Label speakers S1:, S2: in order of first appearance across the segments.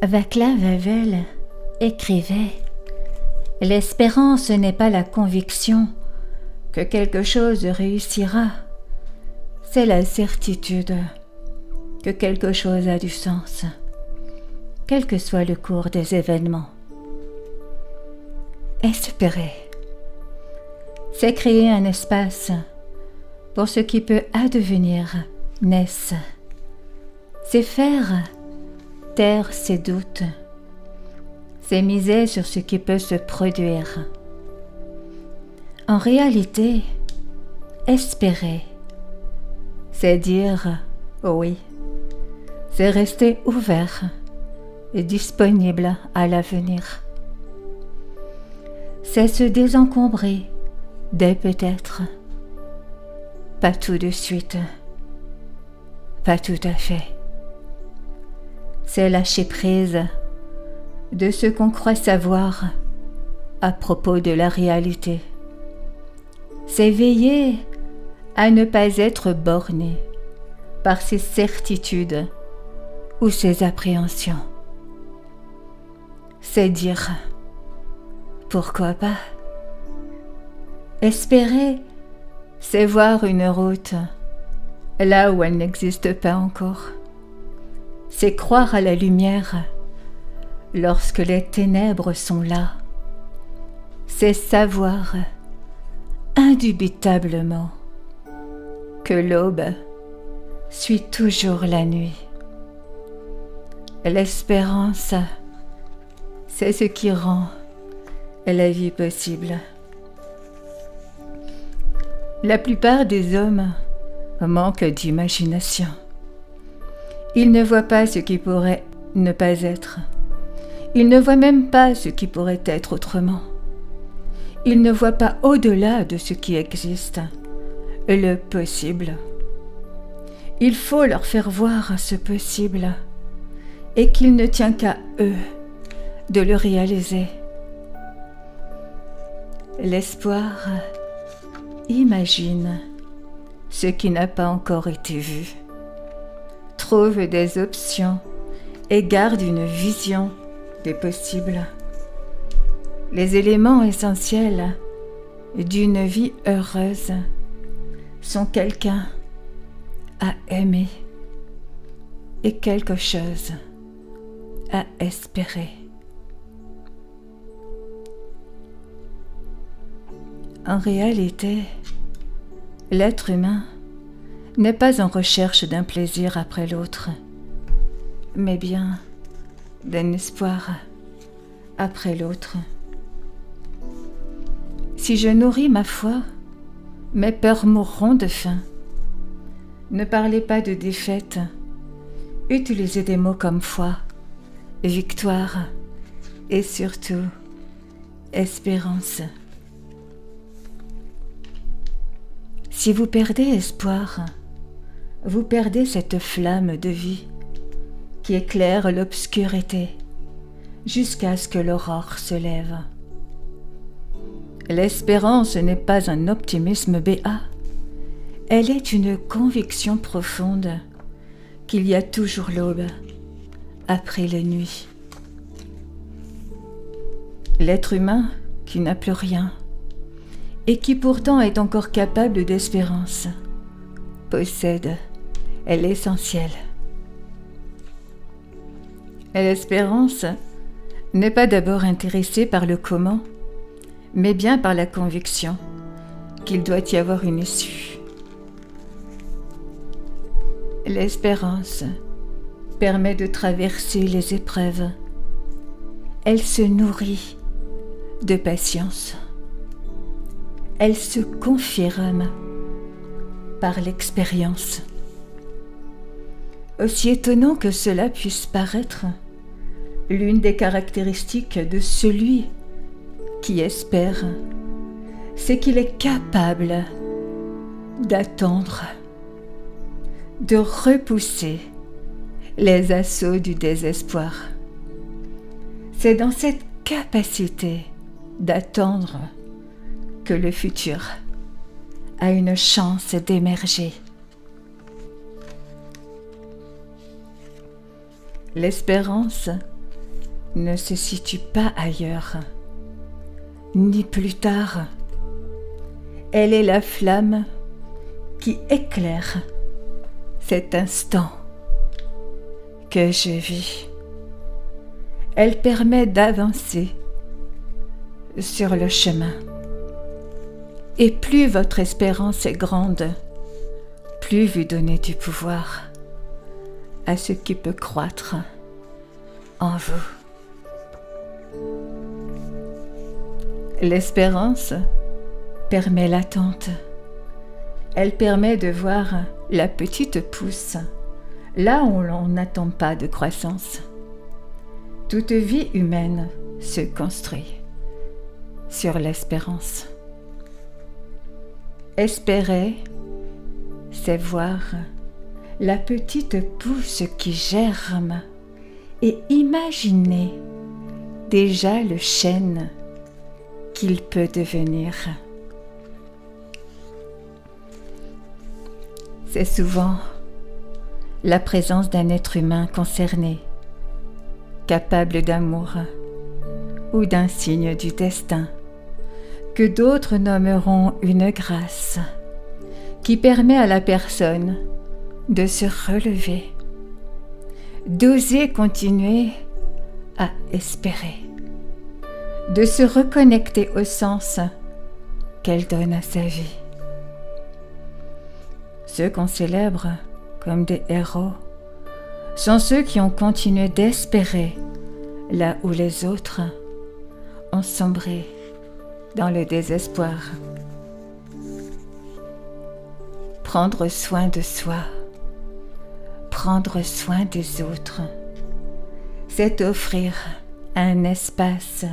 S1: Václav Havel écrivait « L'espérance n'est pas la conviction que quelque chose réussira, c'est la certitude que quelque chose a du sens, quel que soit le cours des événements. » Espérer, c'est créer un espace pour ce qui peut advenir naisse. C'est faire taire ses doutes. C'est miser sur ce qui peut se produire. En réalité, espérer, c'est dire oui. C'est rester ouvert et disponible à l'avenir. C'est se désencombrer des peut-être. Pas tout de suite. Pas tout à fait. C'est lâcher prise de ce qu'on croit savoir à propos de la réalité. C'est veiller à ne pas être borné par ses certitudes ou ses appréhensions. C'est dire pourquoi pas. Espérer, c'est voir une route là où elle n'existe pas encore. C'est croire à la lumière lorsque les ténèbres sont là. C'est savoir indubitablement que l'aube suit toujours la nuit. L'espérance, c'est ce qui rend la vie possible. La plupart des hommes manquent d'imagination. Ils ne voient pas ce qui pourrait ne pas être. Ils ne voient même pas ce qui pourrait être autrement. Ils ne voient pas au-delà de ce qui existe, le possible. Il faut leur faire voir ce possible et qu'il ne tient qu'à eux de le réaliser. L'espoir imagine ce qui n'a pas encore été vu, trouve des options et garde une vision des possibles. Les éléments essentiels d'une vie heureuse sont quelqu'un à aimer et quelque chose à espérer. En réalité, l'être humain n'est pas en recherche d'un plaisir après l'autre, mais bien d'un espoir après l'autre. Si je nourris ma foi, mes peurs mourront de faim. Ne parlez pas de défaite, utilisez des mots comme foi, victoire et surtout espérance. Si vous perdez espoir, vous perdez cette flamme de vie qui éclaire l'obscurité jusqu'à ce que l'aurore se lève. L'espérance n'est pas un optimisme béat, elle est une conviction profonde qu'il y a toujours l'aube après la nuit. L'être humain qui n'a plus rien et qui pourtant est encore capable d'espérance possède l'essentiel. L'espérance n'est pas d'abord intéressée par le comment, mais bien par la conviction qu'il doit y avoir une issue. L'espérance permet de traverser les épreuves. Elle se nourrit de patience. Elle se confirme par l'expérience. Aussi étonnant que cela puisse paraître, l'une des caractéristiques de celui qui espère, c'est qu'il est capable d'attendre, de repousser les assauts du désespoir. C'est dans cette capacité d'attendre que le futur a une chance d'émerger. L'espérance ne se situe pas ailleurs, ni plus tard. Elle est la flamme qui éclaire cet instant que je vis. Elle permet d'avancer sur le chemin. Et plus votre espérance est grande, plus vous donnez du pouvoir à ce qui peut croître en vous. L'espérance permet l'attente. Elle permet de voir la petite pousse là où l'on n'attend pas de croissance. Toute vie humaine se construit sur l'espérance. Espérer, c'est voir la petite pousse qui germe et imaginer déjà le chêne qu'il peut devenir. C'est souvent la présence d'un être humain concerné, capable d'amour ou d'un signe du destin, que d'autres nommeront une grâce, qui permet à la personne de se relever, d'oser continuer à espérer, de se reconnecter au sens qu'elle donne à sa vie. Ceux qu'on célèbre comme des héros sont ceux qui ont continué d'espérer là où les autres ont sombré dans le désespoir. Prendre soin de soi, prendre soin des autres, c'est offrir un espace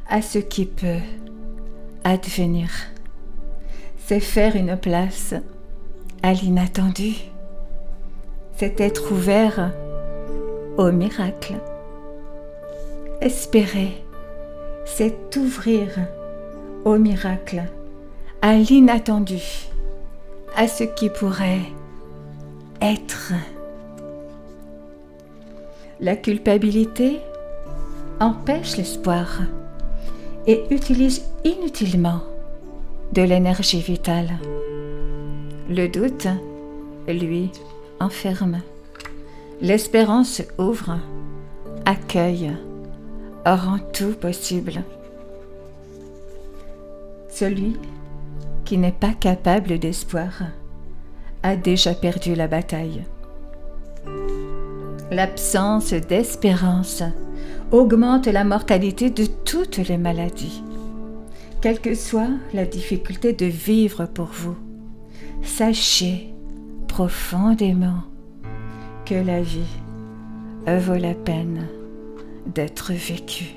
S1: à ce qui peut advenir. C'est faire une place à l'inattendu. C'est être ouvert au miracle. Espérer, c'est ouvrir au miracle, à l'inattendu, à ce qui pourrait être. La culpabilité empêche l'espoir et utilise inutilement de l'énergie vitale. Le doute, lui, enferme. L'espérance ouvre, accueille, rend tout possible. Celui qui n'est pas capable d'espoir a déjà perdu la bataille. L'absence d'espérance augmente la mortalité de toutes les maladies. Quelle que soit la difficulté de vivre pour vous, sachez profondément que la vie vaut la peine d'être vécue.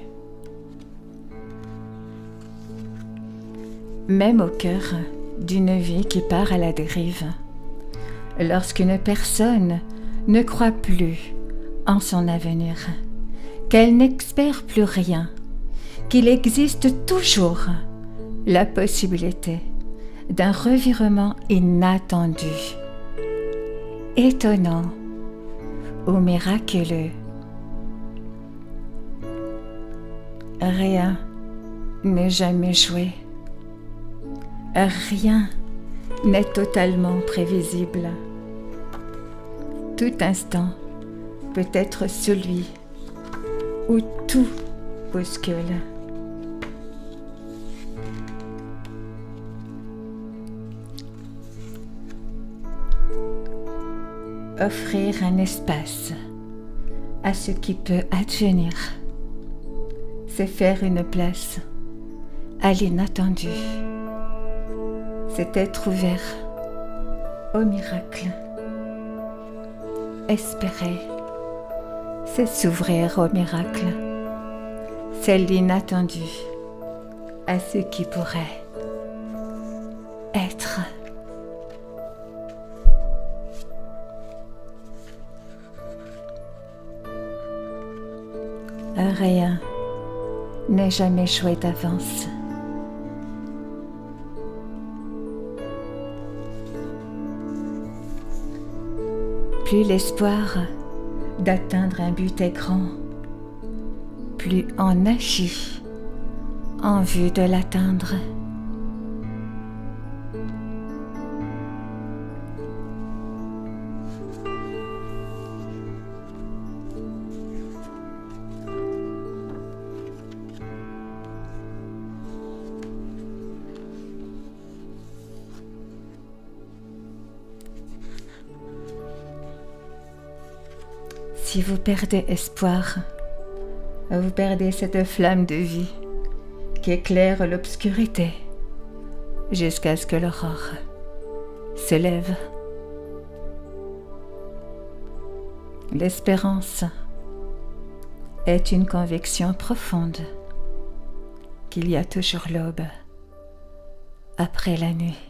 S1: Même au cœur d'une vie qui part à la dérive, lorsqu'une personne ne croit plus en son avenir, qu'elle n'espère plus rien, qu'il existe toujours la possibilité d'un revirement inattendu, étonnant ou miraculeux. Rien n'est jamais joué. Rien n'est totalement prévisible. Tout instant peut être celui où tout bouscule. Offrir un espace à ce qui peut advenir, c'est faire une place à l'inattendu. C'est être ouvert au miracle. Espérer, c'est s'ouvrir au miracle. C'est l'inattendu à ce qui pourrait être. Rien n'est jamais joué d'avance. Plus l'espoir d'atteindre un but est grand, plus on agit en vue de l'atteindre. Si vous perdez espoir, vous perdez cette flamme de vie qui éclaire l'obscurité jusqu'à ce que l'aurore se lève. L'espérance est une conviction profonde qu'il y a toujours l'aube après la nuit.